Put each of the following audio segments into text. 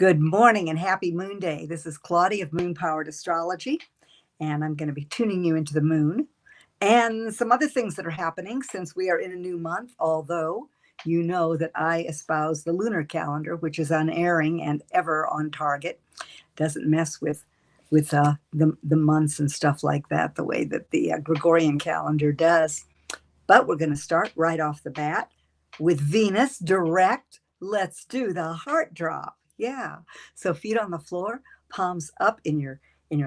Good morning and happy Moon Day. This is Claudia of Moon Powered Astrology, and I'm going to be tuning you into the moon and some other things that are happening since we are in a new month, although you know that I espouse the lunar calendar, which is unerring and ever on target. Doesn't mess with the months and stuff like that the way that the Gregorian calendar does. But we're going to start right off the bat with Venus direct. Let's do the heart drop. Yeah. So feet on the floor, palms up in your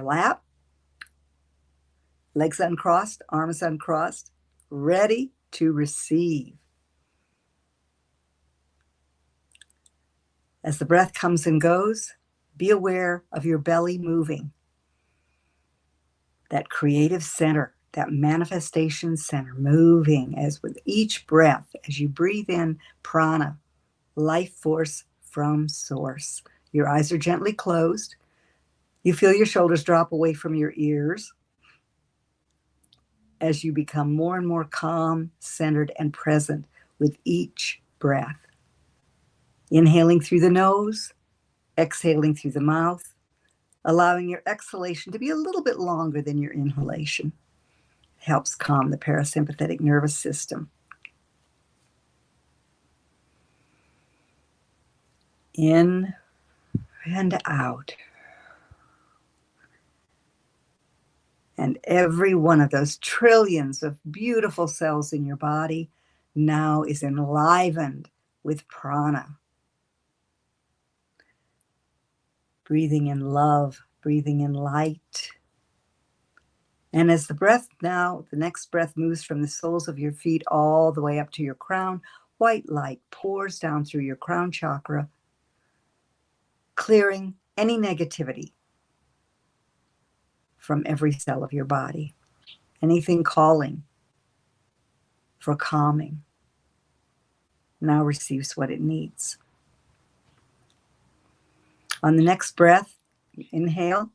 lap, legs uncrossed, arms uncrossed, ready to receive. As the breath comes and goes, be aware of your belly moving. That creative center, that manifestation center moving as with each breath, as you breathe in prana, life force from source. Your eyes are gently closed. You feel your shoulders drop away from your ears as you become more and more calm, centered, and present with each breath. Inhaling through the nose, exhaling through the mouth, allowing your exhalation to be a little bit longer than your inhalation. It helps calm the parasympathetic nervous system. In and out. And every one of those trillions of beautiful cells in your body now is enlivened with prana. Breathing in love, breathing in light. And as the next breath moves from the soles of your feet all the way up to your crown, white light pours down through your crown chakra, clearing any negativity from every cell of your body. Anything calling for calming now receives what it needs. On the next breath, inhale.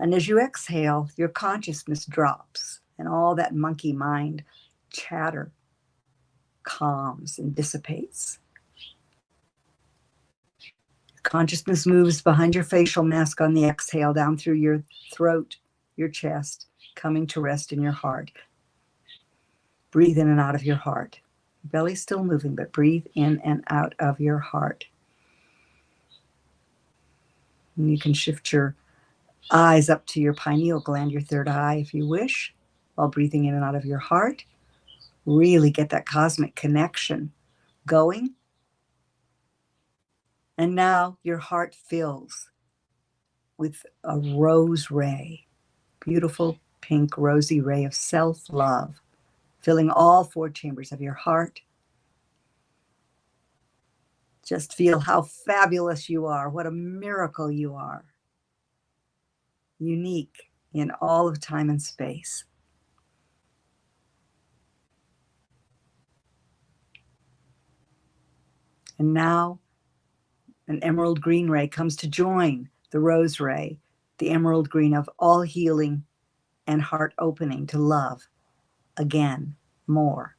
And as you exhale, your consciousness drops and all that monkey mind chatter calms and dissipates. Consciousness moves behind your facial mask on the exhale, down through your throat, your chest, coming to rest in your heart. Breathe in and out of your heart. Belly's still moving, but breathe in and out of your heart. And you can shift your eyes up to your pineal gland, your third eye, if you wish, while breathing in and out of your heart. Really get that cosmic connection going. And now your heart fills with a rose ray, beautiful pink rosy ray of self-love, filling all four chambers of your heart. Just feel how fabulous you are, what a miracle you are. Unique in all of time and space. And now an emerald green ray comes to join the rose ray, the emerald green of all healing and heart opening to love again more.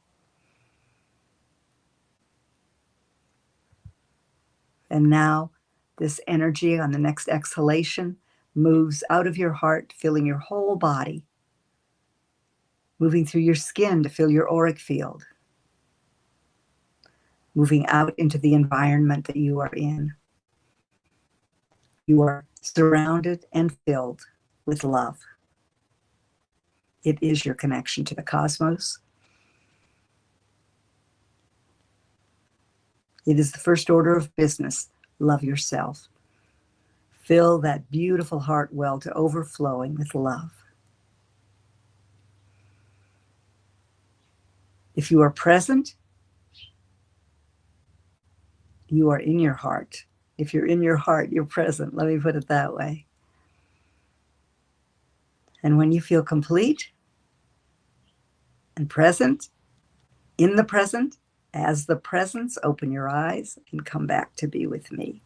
And now this energy on the next exhalation moves out of your heart, filling your whole body, moving through your skin to fill your auric field, moving out into the environment that you are in. You are surrounded and filled with love. It is your connection to the cosmos. It is the first order of business. Love yourself. Fill that beautiful heart well to overflowing with love. If you are present, you are in your heart. If you're in your heart, you're present. Let me put it that way. And when you feel complete and present, in the present, as the presence, open your eyes and come back to be with me.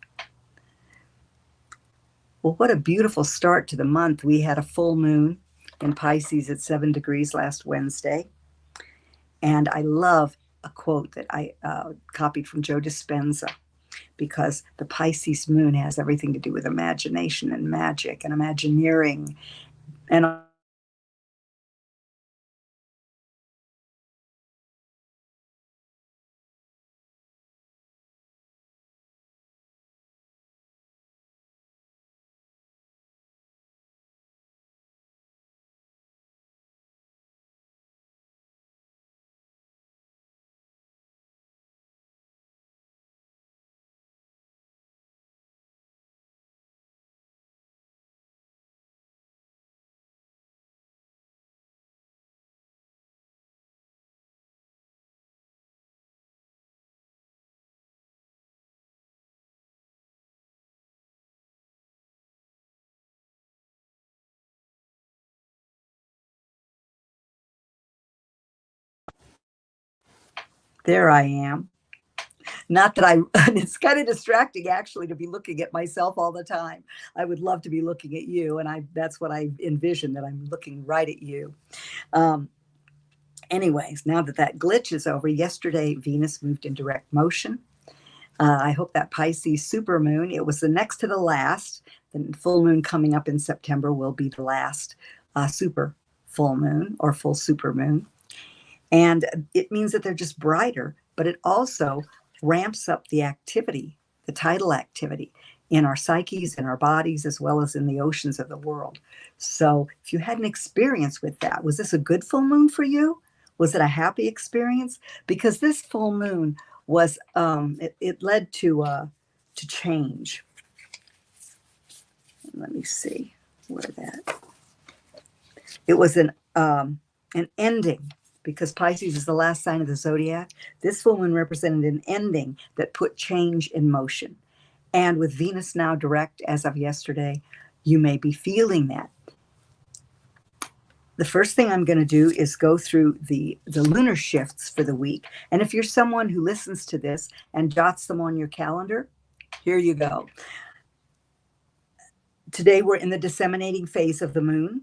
Well, what a beautiful start to the month. We had a full moon in Pisces at 7 degrees last Wednesday. And I love a quote that I copied from Joe Dispenza. because the Pisces moon has everything to do with imagination and magic and imagineering and there I am. Not that I, it's kind of distracting actually to be looking at myself all the time. I would love to be looking at you, and that's what I envision, that I'm looking right at you. Um, Anyways, now that that glitch is over, yesterday Venus moved in direct motion. I hope that Pisces supermoon, it was the next to the last. The full moon coming up in September will be the last super full moon or full supermoon. And it means that they're just brighter, but it also ramps up the activity, the tidal activity in our psyches, in our bodies, as well as in the oceans of the world. So if you had an experience with that, was this a good full moon for you? Was it a happy experience? Because this full moon was, it led to change. Let me see where that, it was an ending, because Pisces is the last sign of the zodiac. This full moon represented an ending that put change in motion. And with Venus now direct as of yesterday, you may be feeling that. The first thing I'm going to do is go through the lunar shifts for the week. And if you're someone who listens to this and jots them on your calendar, here you go. Today we're in the disseminating phase of the moon.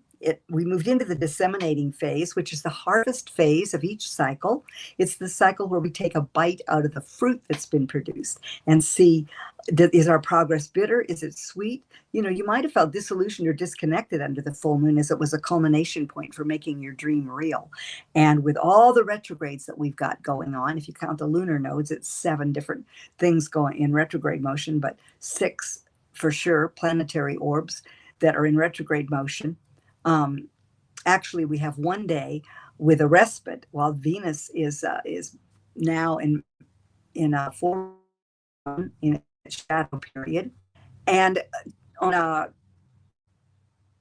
We moved into the disseminating phase, which is the harvest phase of each cycle. It's the cycle where we take a bite out of the fruit that's been produced and see, is our progress bitter? Is it sweet? You know, you might have felt disillusioned or disconnected under the full moon, as it was a culmination point for making your dream real. And with all the retrogrades that we've got going on, if you count the lunar nodes, it's 7 different things going in retrograde motion, but 6 for sure planetary orbs that are in retrograde motion. Actually, we have one day with a respite while Venus is now in a in a shadow period, and on a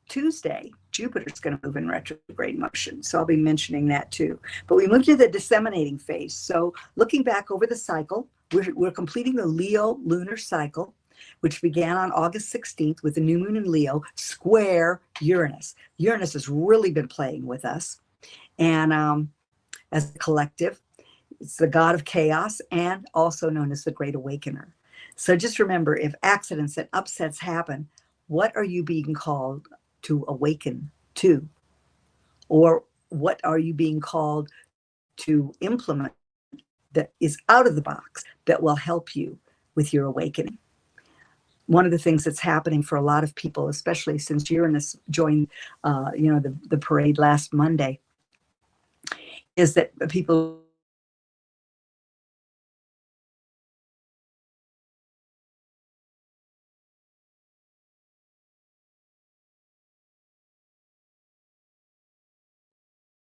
Tuesday, Jupiter's going to move in retrograde motion. So I'll be mentioning that too. But we moved to the disseminating phase. So looking back over the cycle, we're completing the Leo lunar cycle, which began on August 16th with the new moon in Leo, square Uranus. Uranus has really been playing with us. And as a collective, it's the god of chaos and also known as the Great Awakener. So just remember, if accidents and upsets happen, what are you being called to awaken to? Or what are you being called to implement that is out of the box that will help you with your awakening? One of the things that's happening for a lot of people, especially since Uranus joined, the parade last Monday, is that people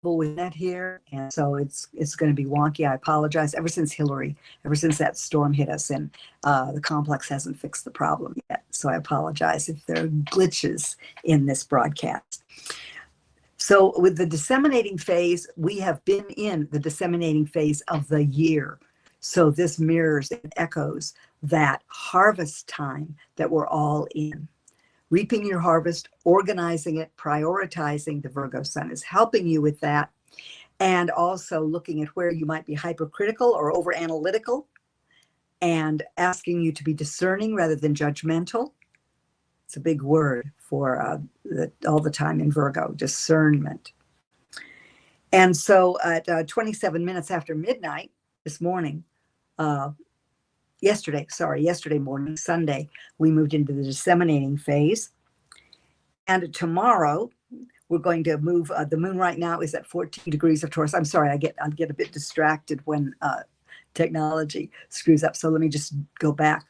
with that here, and so it's going to be wonky. I apologize. Ever since that storm hit us, and the complex hasn't fixed the problem yet, so I apologize if there are glitches in this broadcast. So with the disseminating phase, we have been in the disseminating phase of the year. So this mirrors and echoes that harvest time that we're all in. Reaping your harvest, organizing it, prioritizing. The Virgo sun is helping you with that. And also looking at where you might be hypercritical or over analytical, and asking you to be discerning rather than judgmental. It's a big word for all the time in Virgo, discernment. And so at 27 minutes after midnight this morning, yesterday morning, Sunday, we moved into the disseminating phase. And tomorrow, we're going to move. The moon right now is at 14 degrees of Taurus. I'm sorry, I get a bit distracted when technology screws up. So let me just go back.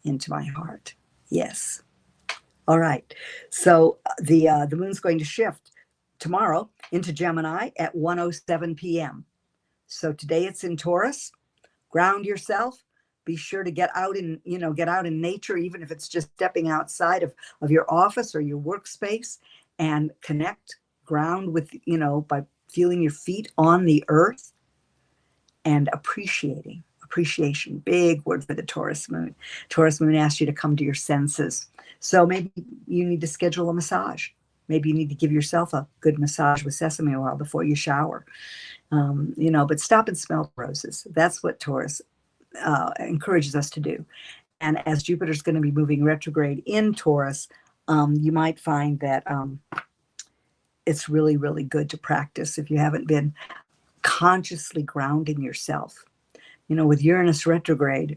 Into my heart. Yes. All right. So the moon's going to shift tomorrow into Gemini at 1:07 p.m. So today it's in Taurus. Ground yourself. Be sure to get out in nature, even if it's just stepping outside of your office or your workspace, and connect, ground with, by feeling your feet on the earth and appreciation, big word for the Taurus moon. Taurus moon asks you to come to your senses. So maybe you need to schedule a massage. Maybe you need to give yourself a good massage with sesame oil before you shower. But stop and smell roses. That's what Taurus encourages us to do. And as Jupiter's going to be moving retrograde in Taurus, you might find that it's really, really good to practice if you haven't been consciously grounding yourself. With Uranus retrograde,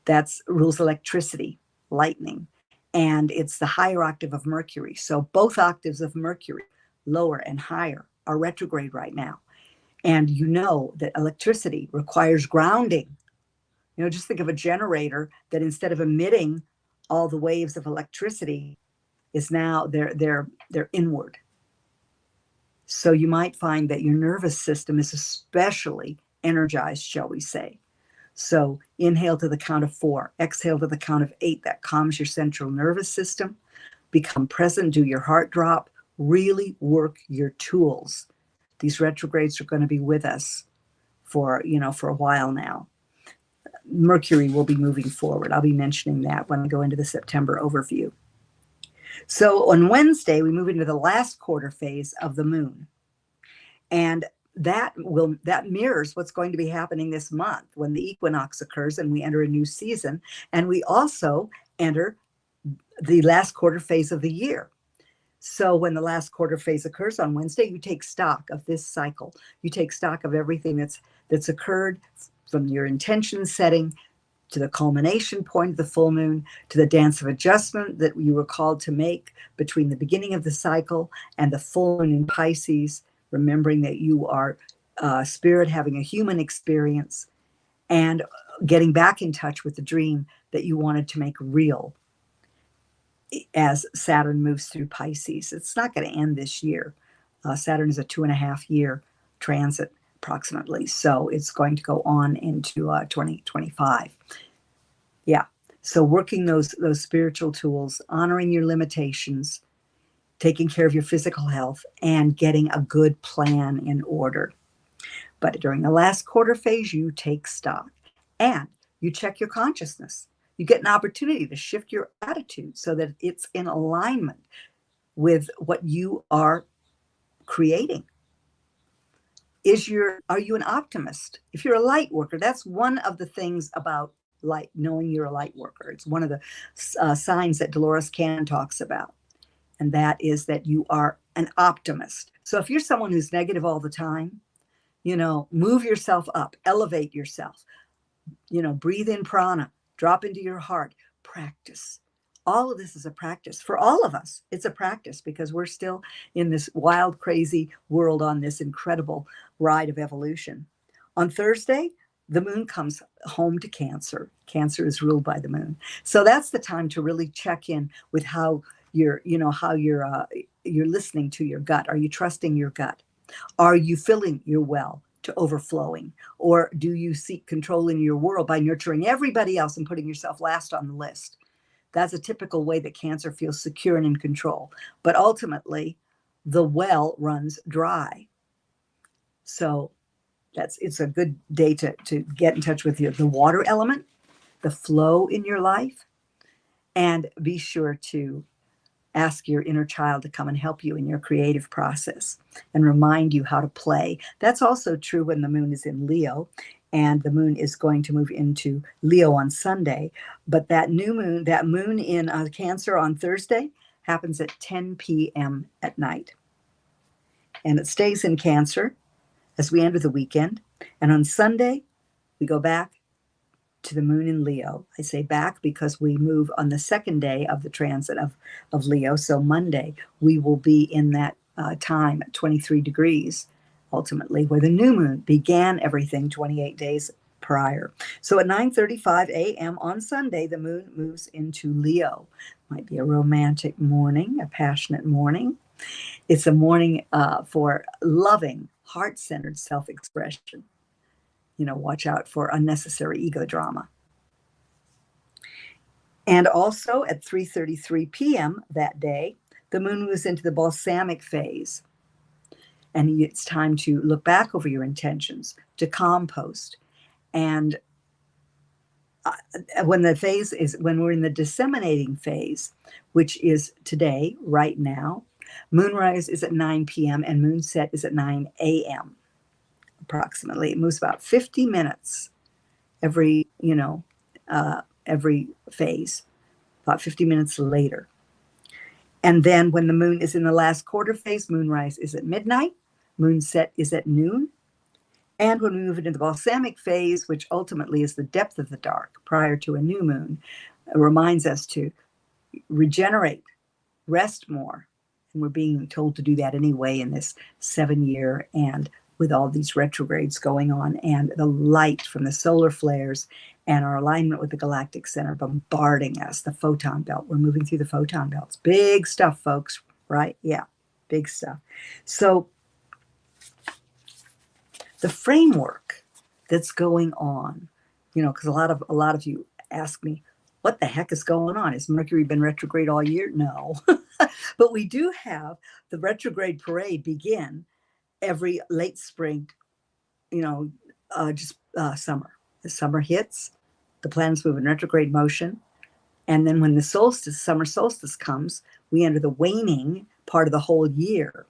that's rules electricity, lightning, and it's the higher octave of Mercury. So both octaves of Mercury, lower and higher, are retrograde right now. And you know that electricity requires grounding. Just think of a generator that instead of emitting all the waves of electricity is now they're inward. So you might find that your nervous system is especially energized, shall we say. So inhale to the count of 4, exhale to the count of 8. That calms your central nervous system. Become present, do your heart drop, really work your tools. These retrogrades are going to be with us for a while now. Mercury will be moving forward. I'll be mentioning that when I go into the September overview. So on Wednesday, we move into the last quarter phase of the moon. And that mirrors what's going to be happening this month when the equinox occurs and we enter a new season. And we also enter the last quarter phase of the year. So when the last quarter phase occurs on Wednesday, you take stock of this cycle. You take stock of everything that's occurred, from your intention setting to the culmination point of the full moon, to the dance of adjustment that you were called to make between the beginning of the cycle and the full moon in Pisces, remembering that you are spirit having a human experience and getting back in touch with the dream that you wanted to make real as Saturn moves through Pisces. It's not going to end this year. Saturn is a 2.5-year transit approximately. So it's going to go on into 2025. Yeah. So working those spiritual tools, honoring your limitations, taking care of your physical health, and getting a good plan in order. But during the last quarter phase, you take stock and you check your consciousness. You get an opportunity to shift your attitude so that it's in alignment with what you are creating. Are you an optimist? If you're a light worker, that's one of the things about light, knowing you're a light worker. It's one of the signs that Dolores Cannon talks about. And that is that you are an optimist. So if you're someone who's negative all the time, move yourself up, elevate yourself, breathe in prana, drop into your heart, practice. All of this is a practice for all of us. It's a practice because we're still in this wild, crazy world on this incredible ride of evolution. On Thursday, the moon comes home to Cancer. Cancer is ruled by the moon. So that's the time to really check in with how you're listening to your gut. Are you trusting your gut? Are you filling your well to overflowing? Or do you seek control in your world by nurturing everybody else and putting yourself last on the list? That's a typical way that Cancer feels secure and in control. But ultimately, the well runs dry. So it's a good day to get in touch with the water element, the flow in your life, and be sure to ask your inner child to come and help you in your creative process and remind you how to play. That's also true when the moon is in Leo, and the moon is going to move into Leo on Sunday. But that moon in Cancer on Thursday happens at 10 p.m. at night. And it stays in Cancer as we enter the weekend. And on Sunday, we go back to the moon in Leo. I say back because we move on the second day of the transit of Leo. So Monday, we will be in that time at 23 degrees, ultimately, where the new moon began everything 28 days prior. So at 9:35 a.m. on Sunday, the moon moves into Leo. Might be a romantic morning, a passionate morning. It's a morning for loving, heart-centered self-expression. Watch out for unnecessary ego drama. And also at 3:33 p.m. that day, the moon moves into the balsamic phase. And it's time to look back over your intentions, to compost. And when we're in the disseminating phase, which is today, right now, moonrise is at 9 p.m. and moonset is at 9 a.m. approximately. It moves about 50 minutes every phase, about 50 minutes later. And then when the moon is in the last quarter phase, moonrise is at midnight, moonset is at noon. And when we move into the balsamic phase, which ultimately is the depth of the dark prior to a new moon, it reminds us to regenerate, rest more. And we're being told to do that anyway in this 7-year, and with all these retrogrades going on and the light from the solar flares and our alignment with the galactic center bombarding us, the photon belt. We're moving through the photon belts. Big stuff, folks, right? Yeah, big stuff. So the framework that's going on, because a lot of you ask me, what the heck is going on? Has Mercury been retrograde all year? No. But we do have the retrograde parade begin every late spring, summer. The summer hits, the planets move in retrograde motion. And then when the summer solstice comes, we enter the waning part of the whole year.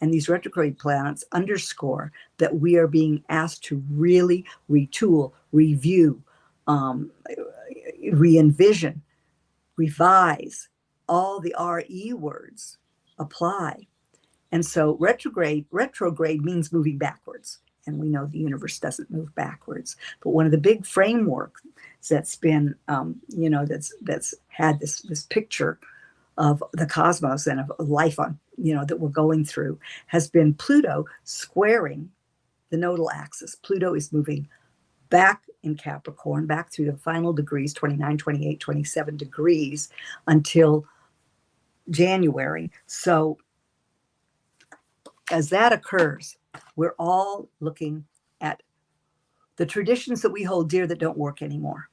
And these retrograde planets underscore that we are being asked to really retool, review, re-envision, revise. All the RE words apply. And so retrograde means moving backwards. And we know the universe doesn't move backwards. But one of the big frameworks that's been, that's had this picture of the cosmos and of life on, that we're going through, has been Pluto squaring the nodal axis. Pluto is moving back in Capricorn, back through the final degrees, 29, 28, 27 degrees until January. So as that occurs, we're all looking at the traditions that we hold dear that don't work anymore.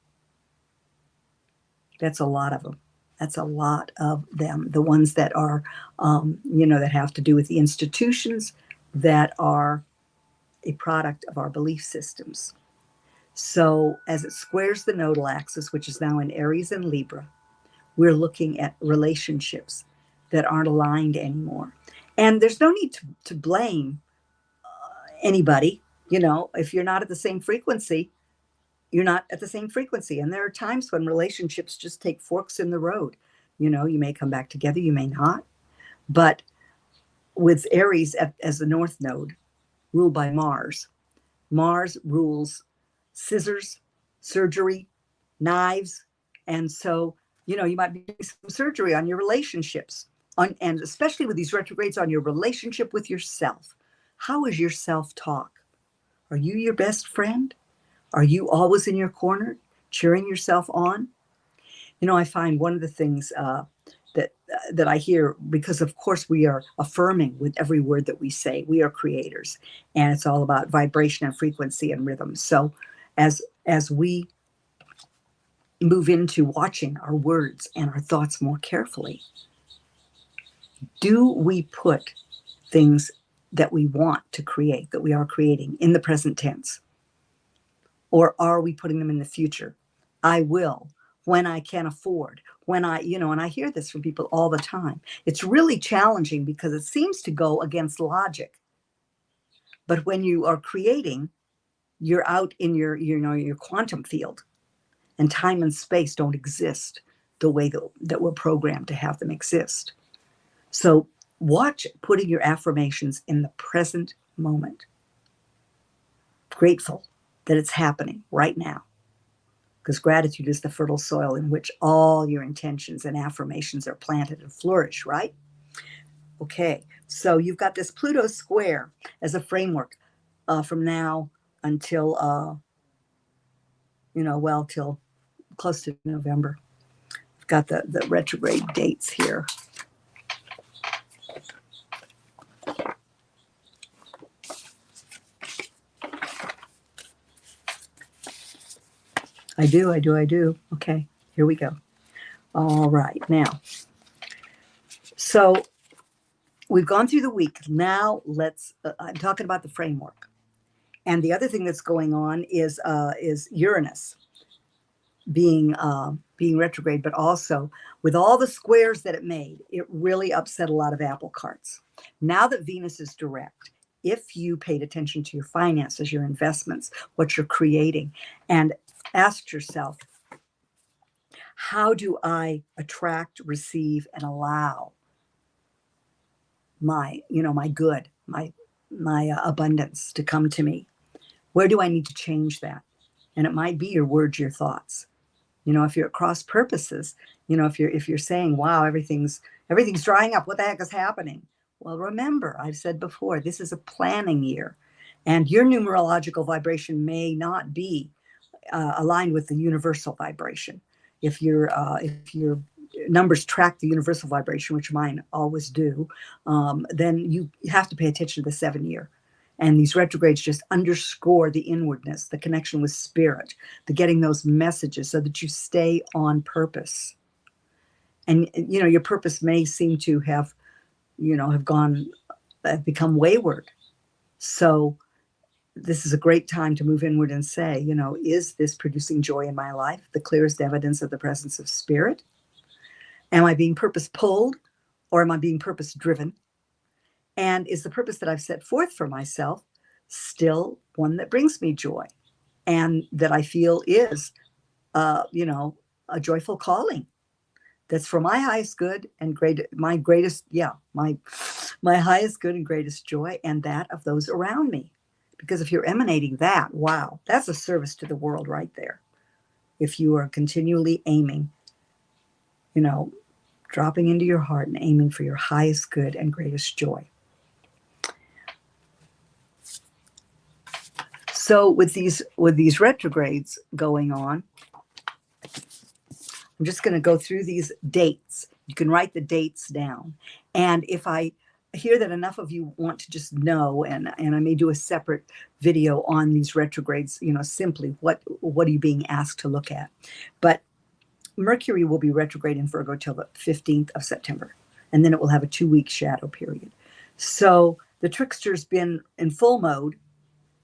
That's a lot of them. That's a lot of them. The ones that are, that have to do with the institutions that are a product of our belief systems. So as it squares the nodal axis, which is now in Aries and Libra, we're looking at relationships that aren't aligned anymore. And there's no need to blame anybody. If you're not at the same frequency, you're not at the same frequency. And there are times when relationships just take forks in the road. You may come back together, you may not. But with Aries as the north node, ruled by Mars, Mars rules scissors, surgery, knives. And so, you might be doing some surgery on your relationships, and especially with these retrogrades, on your relationship with yourself. How is your self-talk? Are you your best friend? Are you always in your corner, cheering yourself on? I find one of the things that I hear, because of course we are affirming with every word that we say. We are creators, and it's all about vibration and frequency and rhythm. So as we move into watching our words and our thoughts more carefully, do we put things that we want to create, that we are creating, in the present tense? Or are we putting them in the future? I will, when I can afford, when and I hear this from people all the time. It's really challenging because it seems to go against logic. But when you are creating, you're out in your quantum field, and time and space don't exist the way that we're programmed to have them exist. So watch putting your affirmations in the present moment. grateful that it's happening right now, because gratitude is the fertile soil in which all your intentions and affirmations are planted and flourish, right? Okay, so you've got this Pluto square as a framework from now until, well, till close to November. I've got the retrograde dates here. I do. Okay, here we go. All right, now, so we've gone through the week. Now I'm talking about the framework. And the other thing that's going on is Uranus being retrograde, but also with all the squares that it made, it really upset a lot of apple carts. Now that Venus is direct, if you paid attention to your finances, your investments, what you're creating, and asked yourself, how do I attract, receive, and allow my good, my abundance to come to me? Where do I need to change that? And it might be your words, your thoughts. If you're at cross purposes, if you're saying, wow, everything's drying up, what the heck is happening? Well, remember, I've said before, this is a planning year, and your numerological vibration may not be aligned with the universal vibration. If your numbers track the universal vibration, which mine always do, then you have to pay attention to the 7-year. And these retrogrades just underscore the inwardness, the connection with spirit, the getting those messages so that you stay on purpose. And, your purpose may seem to have become wayward. So this is a great time to move inward and say, is this producing joy in my life? The clearest evidence of the presence of spirit? Am I being purpose pulled, or am I being purpose driven? And is the purpose that I've set forth for myself still one that brings me joy and that I feel is, a joyful calling that's for my highest good and my highest good and greatest joy, and that of those around me? Because if you're emanating that, wow, that's a service to the world right there. If you are continually aiming, dropping into your heart and aiming for your highest good and greatest joy. So with these retrogrades going on, I'm just going to go through these dates. You can write the dates down. And if I hear that enough of you want to just know, and I may do a separate video on these retrogrades, simply what are you being asked to look at? But Mercury will be retrograde in Virgo till the 15th of September. And then it will have a 2-week shadow period. So the trickster's been in full mode.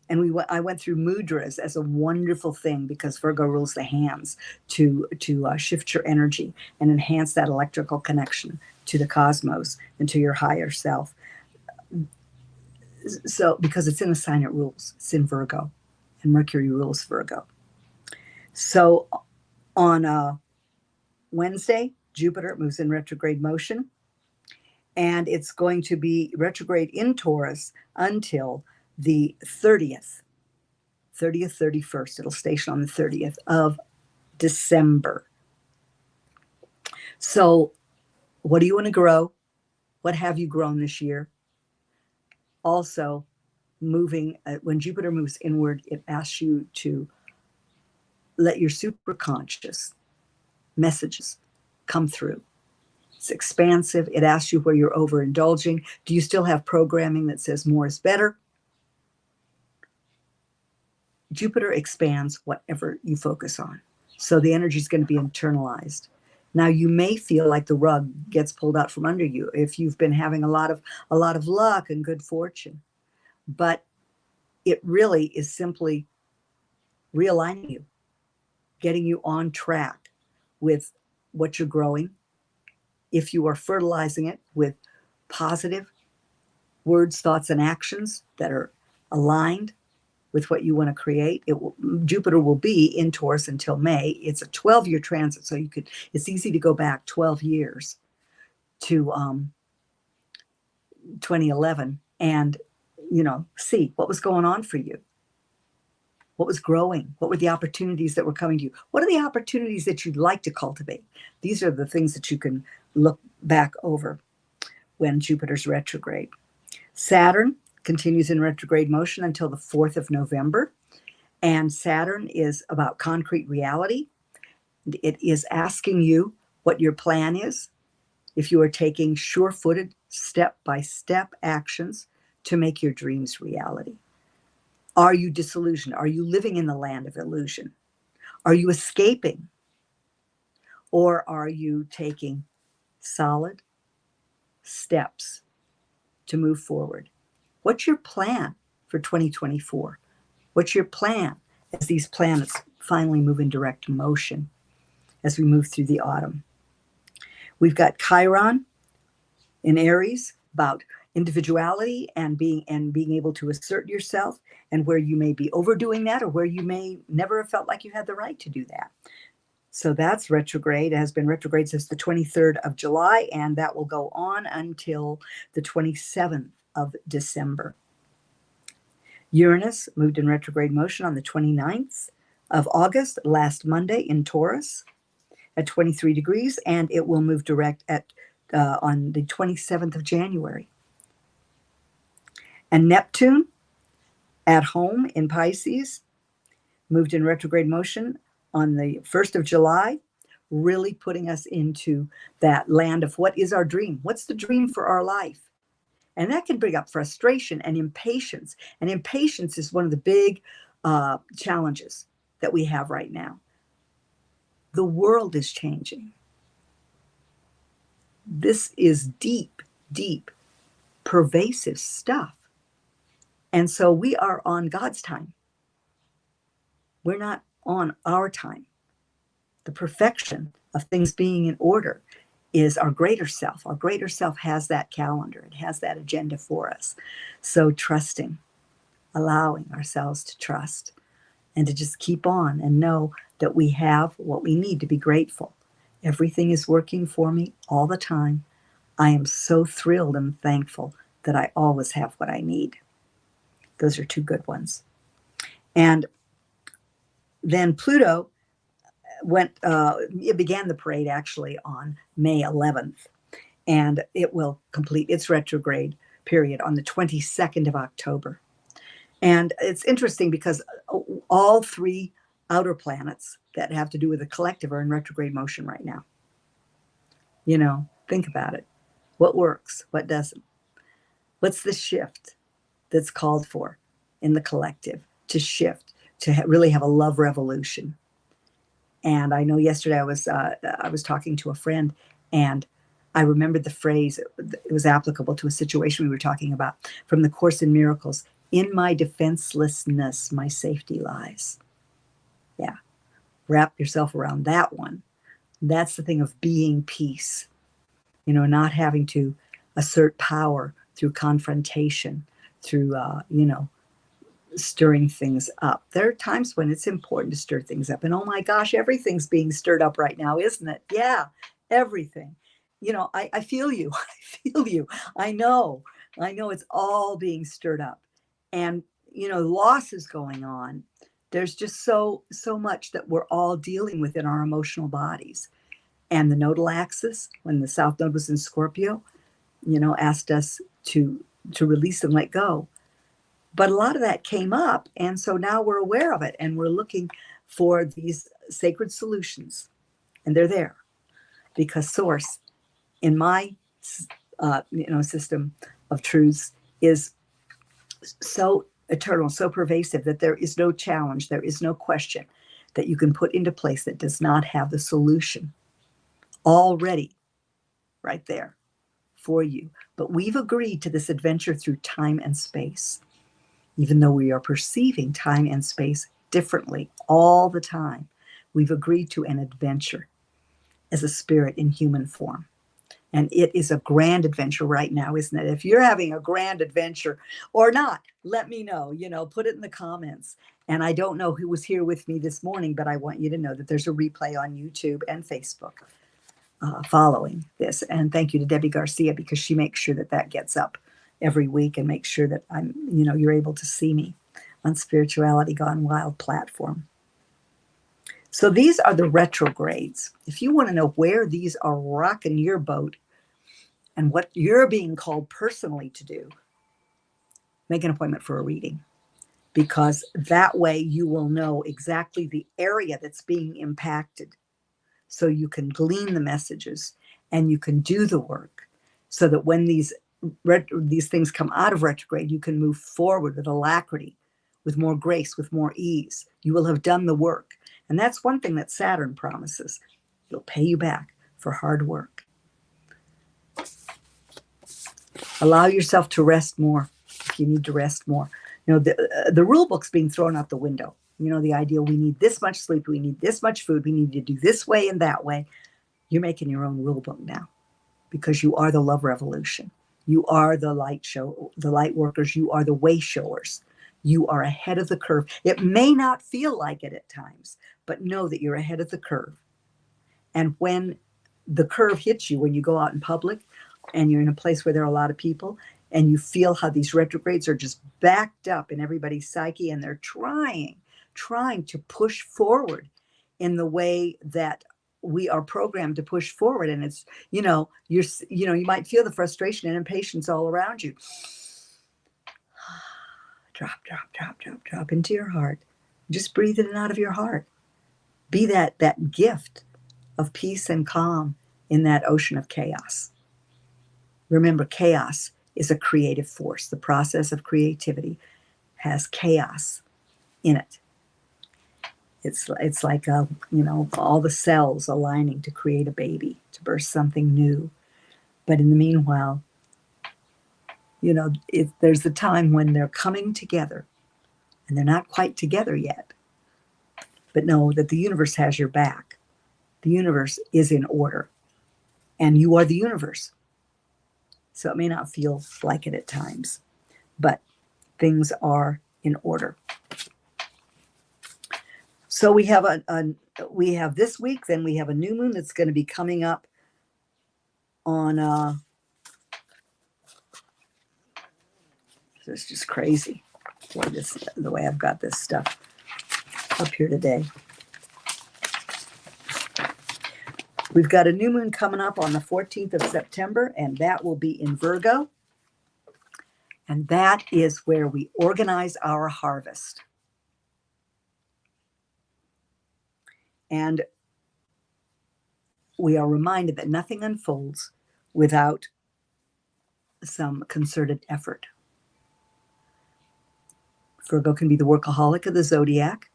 And I went through mudras as a wonderful thing, because Virgo rules the hands to shift your energy and enhance that electrical connection to the cosmos and to your higher self. So because it's in the sign it rules, it's in Virgo, and Mercury rules Virgo. So on Wednesday, Jupiter moves in retrograde motion, and it's going to be retrograde in Taurus until the 30th, 31st. It'll station on the 30th of December. So what do you want to grow? What have you grown this year? Also, when Jupiter moves inward, it asks you to let your superconscious messages come through. It's expansive. It asks you where you're overindulging. Do you still have programming that says more is better? Jupiter expands whatever you focus on. So the energy is going to be internalized. Now you may feel like the rug gets pulled out from under you if you've been having a lot of luck and good fortune. But it really is simply realigning you, getting you on track with what you're growing. If you are fertilizing it with positive words, thoughts, and actions that are aligned with what you want to create, Jupiter will be in Taurus until May. It's a 12-year transit, so it's easy to go back 12 years to 2011 and see what was going on for you. What was growing? What were the opportunities that were coming to you? What are the opportunities that you'd like to cultivate? These are the things that you can look back over when Jupiter's retrograde. Saturn continues in retrograde motion until the 4th of November. And Saturn is about concrete reality. It is asking you what your plan is, if you are taking sure-footed, step-by-step actions to make your dreams reality. Are you disillusioned? Are you living in the land of illusion? Are you escaping? Or are you taking solid steps to move forward? What's your plan for 2024? What's your plan as these planets finally move in direct motion as we move through the autumn? We've got Chiron in Aries, about individuality and being able to assert yourself, and where you may be overdoing that or where you may never have felt like you had the right to do that. So that's retrograde. It has been retrograde since the 23rd of July, and that will go on until the 27th of December. Uranus moved in retrograde motion on the 29th of August, last Monday, in Taurus at 23 degrees, and it will move direct on the 27th of January. And Neptune at home in Pisces moved in retrograde motion on the 1st of July, really putting us into that land of what is our dream? What's the dream for our life? And that can bring up frustration and impatience. And impatience is one of the big challenges that we have right now. The world is changing. This is deep, deep, pervasive stuff. And so we are on God's time. We're not on our time. The perfection of things being in order is our greater self. Our greater self has that calendar. It has that agenda for us. So trusting, allowing ourselves to trust and to just keep on and know that we have what we need to be grateful. Everything is working for me all the time. I am so thrilled and thankful that I always have what I need. Those are two good ones. And then Pluto it began the parade actually on May 11th, and it will complete its retrograde period on the 22nd of October. And it's interesting because all three outer planets that have to do with the collective are in retrograde motion right now. You know, think about it. What works? What doesn't? What's the shift that's called for in the collective to shift, to really have a love revolution? And I know yesterday I was talking to a friend, and I remembered the phrase. It was applicable to a situation we were talking about from the Course in Miracles. In my defenselessness, my safety lies. Yeah, wrap yourself around that one. That's the thing of being peace. You know, not having to assert power through confrontation, through stirring things up. There are times when it's important to stir things up. And oh my gosh, everything's being stirred up right now, isn't it? Yeah, everything. You know, I feel you. I feel you. I know it's all being stirred up. And, you know, loss is going on. There's just so much that we're all dealing with in our emotional bodies. And the nodal axis, when the South Node was in Scorpio, you know, asked us to release and let go. But a lot of that came up, and so now we're aware of it, and we're looking for these sacred solutions, and they're there because Source, in my system of truths, is so eternal, so pervasive that there is no challenge, there is no question that you can put into place that does not have the solution already right there for you. But we've agreed to this adventure through time and space. Even though we are perceiving time and space differently all the time, we've agreed to an adventure as a spirit in human form. And it is a grand adventure right now, isn't it? If you're having a grand adventure or not, let me know, put it in the comments. And I don't know who was here with me this morning, but I want you to know that there's a replay on YouTube and Facebook following this. And thank you to Debbie Garcia, because she makes sure that gets up every week and make sure that you're able to see me on Spirituality Gone Wild platform. So these are the retrogrades. If you want to know where these are rocking your boat and what you're being called personally to do, make an appointment for a reading, because that way you will know exactly the area that's being impacted, so you can glean the messages and you can do the work, so that when these things come out of retrograde, you can move forward with alacrity, with more grace, with more ease. You will have done the work. And that's one thing that Saturn promises. It'll pay you back for hard work. Allow yourself to rest more if you need to rest more. You know, the rule book's being thrown out the window. You know, the idea we need this much sleep, we need this much food, we need to do this way and that way. You're making your own rule book now, because you are the love revolution. You are the light workers. You are the way showers. You are ahead of the curve. It may not feel like it at times, but know that you're ahead of the curve. And when the curve hits you, when you go out in public and you're in a place where there are a lot of people, and you feel how these retrogrades are just backed up in everybody's psyche, and they're trying to push forward in the way that we are programmed to push forward. And it's, you might feel the frustration and impatience all around you. Drop into your heart. Just breathe in and out of your heart. Be that gift of peace and calm in that ocean of chaos. Remember, chaos is a creative force. The process of creativity has chaos in it. It's like all the cells aligning to create a baby, to birth something new. But in the meanwhile, there's a time when they're coming together, and they're not quite together yet. But know that the universe has your back. The universe is in order, and you are the universe. So it may not feel like it at times, but things are in order. So we have we have this week, then we have a new moon that's going to be coming up on it's just crazy. Boy, the way I've got this stuff up here today. We've got a new moon coming up on the 14th of September, and that will be in Virgo. And that is where we organize our harvest. And we are reminded that nothing unfolds without some concerted effort. Virgo can be the workaholic of the zodiac.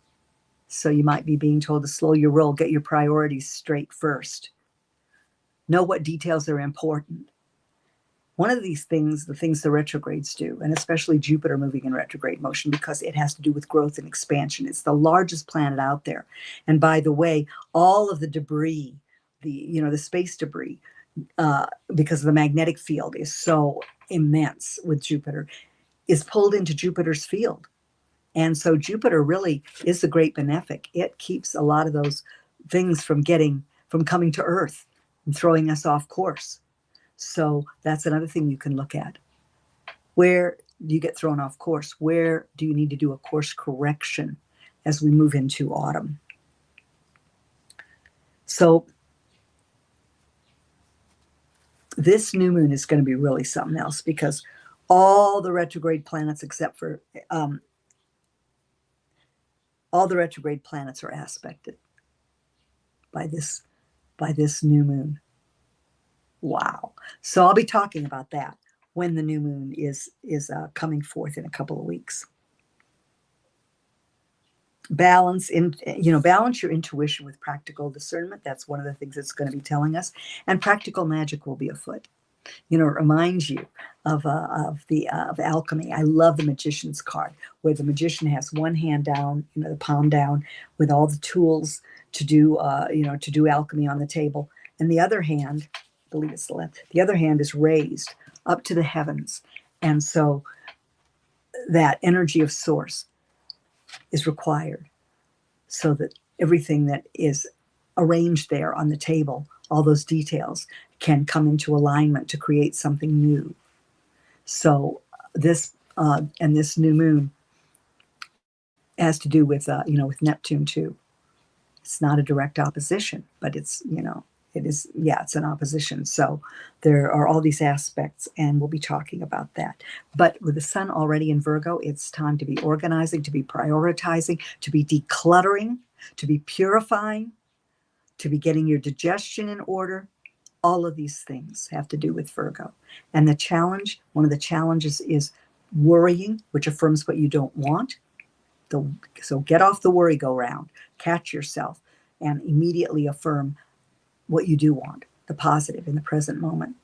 So you might be being told to slow your roll, get your priorities straight first. Know what details are important. One of these things, the things the retrogrades do, and especially Jupiter moving in retrograde motion, because it has to do with growth and expansion. It's the largest planet out there. And by the way, all of the debris, the space debris, because the magnetic field is so immense with Jupiter, is pulled into Jupiter's field. And so Jupiter really is the great benefic. It keeps a lot of those things from coming to Earth and throwing us off course. So that's another thing you can look at. Where do you get thrown off course? Where do you need to do a course correction as we move into autumn? So this new moon is going to be really something else, because all the retrograde planets, except for all the retrograde planets, are aspected by this new moon. Wow. So I'll be talking about that when the new moon is coming forth in a couple of weeks. Balance your intuition with practical discernment. That's one of the things it's going to be telling us. And practical magic will be afoot. It reminds you of alchemy. I love the magician's card, where the magician has one hand down, the palm down, with all the tools to do alchemy on the table, and the other hand, I believe it's the left, the other hand is raised up to the heavens, and so that energy of source is required, so that everything that is arranged there on the table, all those details, can come into alignment to create something new. So this new moon It has to do with, with Neptune too. It's not a direct opposition, but it's, it is, yeah, it's an opposition. So there are all these aspects, and we'll be talking about that. But with the sun already in Virgo, it's time to be organizing, to be prioritizing, to be decluttering, to be purifying, to be getting your digestion in order. All of these things have to do with Virgo. And the challenge, one of the challenges is worrying, which affirms what you don't want. So get off the worry go round, catch yourself, and immediately affirm what you do want, the positive in the present moment.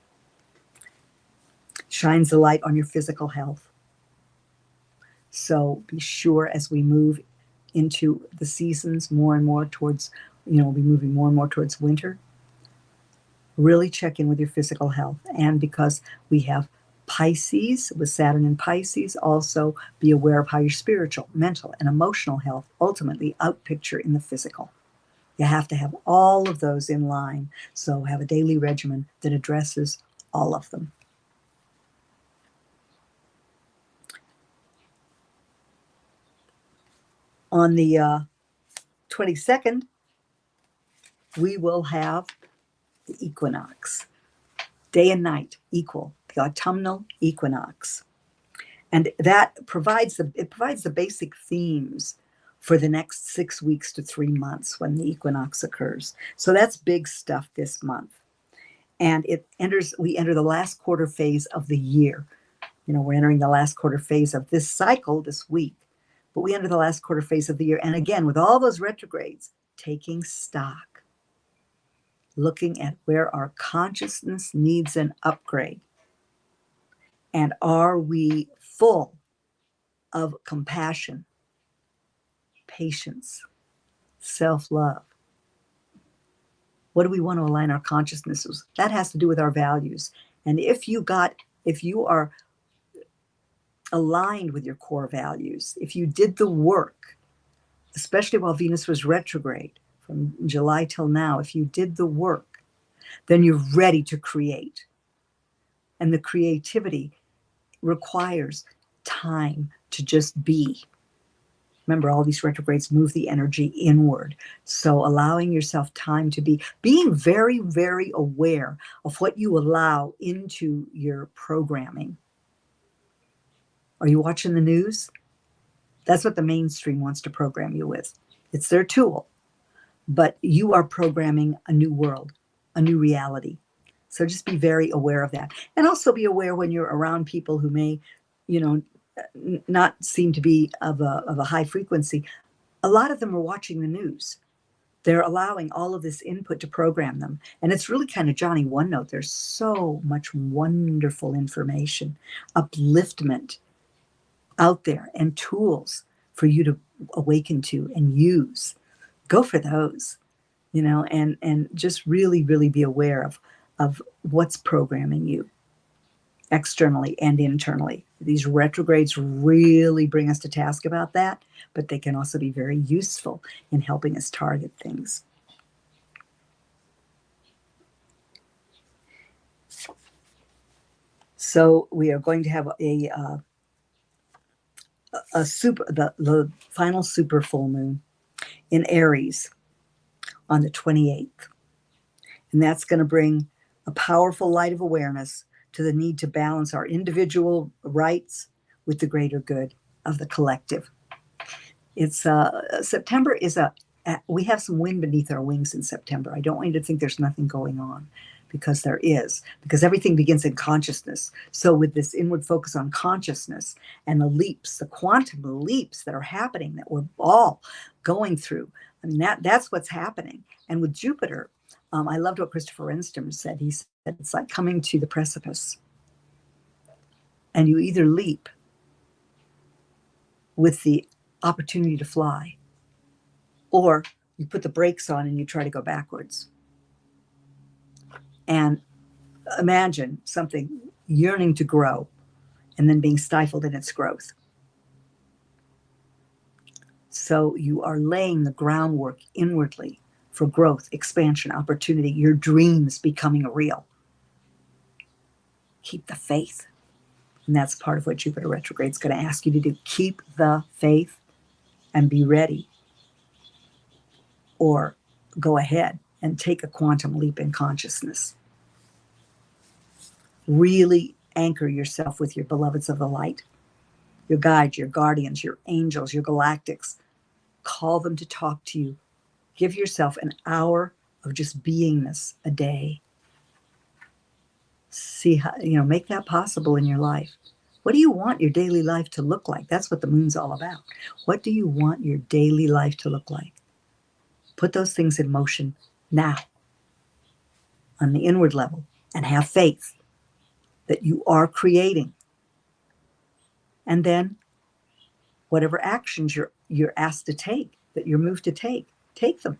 Shines the light on your physical health. So be sure as we move into the seasons more and more towards, we'll be moving more and more towards winter, really check in with your physical health. And because we have Pisces, with Saturn in Pisces, also be aware of how your spiritual, mental, and emotional health ultimately outpicture in the physical. You have to have all of those in line. So have a daily regimen that addresses all of them. On the 22nd, we will have the equinox. Day and night equal, the autumnal equinox. And that provides the basic themes for the next 6 weeks to 3 months when the equinox occurs. So that's big stuff this month. And we enter the last quarter phase of the year. We're entering the last quarter phase of this cycle this week, but we enter the last quarter phase of the year. And again, with all those retrogrades, taking stock, looking at where our consciousness needs an upgrade. And are we full of compassion, patience, self-love? What do we want to align our consciousness with? That has to do with our values. And if you are aligned with your core values, if you did the work, especially while Venus was retrograde from July till now, if you did the work, then you're ready to create. And the creativity requires time to just be. Remember, all these retrogrades move the energy inward. So allowing yourself time to be, being very, very aware of what you allow into your programming. Are you watching the news? That's what the mainstream wants to program you with. It's their tool. But you are programming a new world, a new reality. So just be very aware of that. And also be aware when you're around people who may, not seem to be of a high frequency. A lot of them are watching the news. They're allowing all of this input to program them. And it's really kind of Johnny One Note. There's so much wonderful information, upliftment out there, and tools for you to awaken to and use. Go for those, and just really, really be aware of what's programming you externally and internally. These retrogrades really bring us to task about that, but they can also be very useful in helping us target things. So we are going to have the final super full moon in Aries on the 28th. And that's going to bring a powerful light of awareness to the need to balance our individual rights with the greater good of the collective. It's September is we have some wind beneath our wings in September. I don't want you to think there's nothing going on, because there is, because everything begins in consciousness. So with this inward focus on consciousness and the leaps, the quantum leaps that are happening, that we're all going through, I mean, that's what's happening. And with Jupiter, I loved what Christopher Renstrom said. He said, it's like coming to the precipice. And you either leap with the opportunity to fly, or you put the brakes on and you try to go backwards. And imagine something yearning to grow and then being stifled in its growth. So you are laying the groundwork inwardly for growth, expansion, opportunity, your dreams becoming real. Keep the faith. And that's part of what Jupiter retrograde is going to ask you to do. Keep the faith. and be ready, or go ahead and take a quantum leap in consciousness. Really anchor yourself with your beloveds of the light, your guides, your guardians, your angels, your galactics. Call them to talk to you. Give yourself an hour of just beingness a day. See how, make that possible in your life. What do you want your daily life to look like? That's what the moon's all about. What do you want your daily life to look like? Put those things in motion now on the inward level, and have faith that you are creating. And then whatever actions you're asked to take, that you're moved to take them.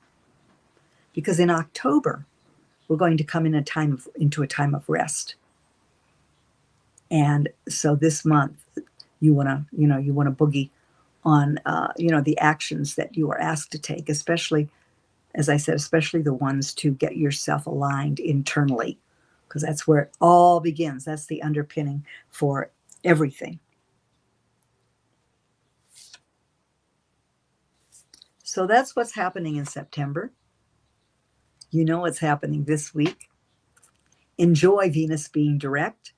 Because in October, we're going to come into a time of rest. And so this month, you want to boogie on, the actions that you are asked to take, especially, as I said, especially the ones to get yourself aligned internally, because that's where it all begins. That's the underpinning for everything. So that's what's happening in September. You know what's happening this week. Enjoy Venus being direct.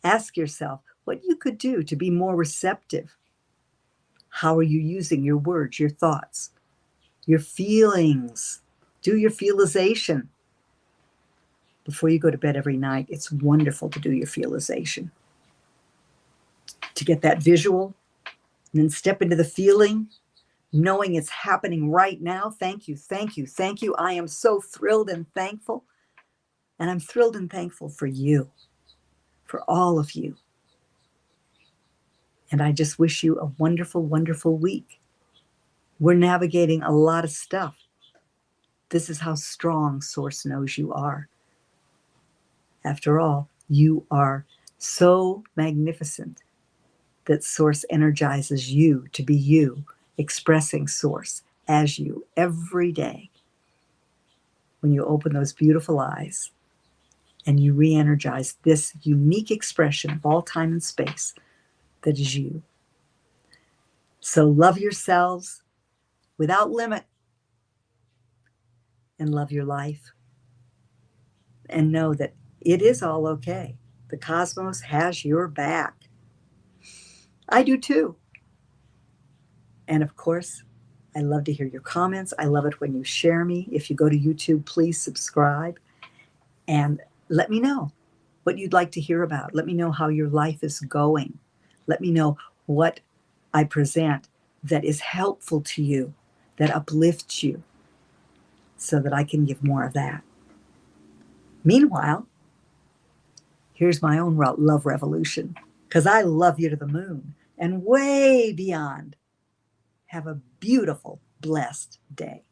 Ask yourself what you could do to be more receptive. How are you using your words, your thoughts, your feelings? Do your feelization. Before you go to bed every night, it's wonderful to do your feelization. To get that visual, and then step into the feeling, knowing it's happening right now. Thank you, thank you, thank you. I am so thrilled and thankful. And I'm thrilled and thankful for you, for all of you. And I just wish you a wonderful, wonderful week. We're navigating a lot of stuff. This is how strong Source knows you are. After all, you are so magnificent that Source energizes you to be you, expressing Source as you every day. When you open those beautiful eyes and you re-energize this unique expression of all time and space that is you. So love yourselves without limit, and love your life. And know that it is all okay. The cosmos has your back. I do too. And of course, I love to hear your comments. I love it when you share me. If you go to YouTube, please subscribe and let me know what you'd like to hear about. Let me know how your life is going. Let me know what I present that is helpful to you, that uplifts you, so that I can give more of that. Meanwhile, here's my own love revolution, because I love you to the moon and way beyond. Have a beautiful, blessed day.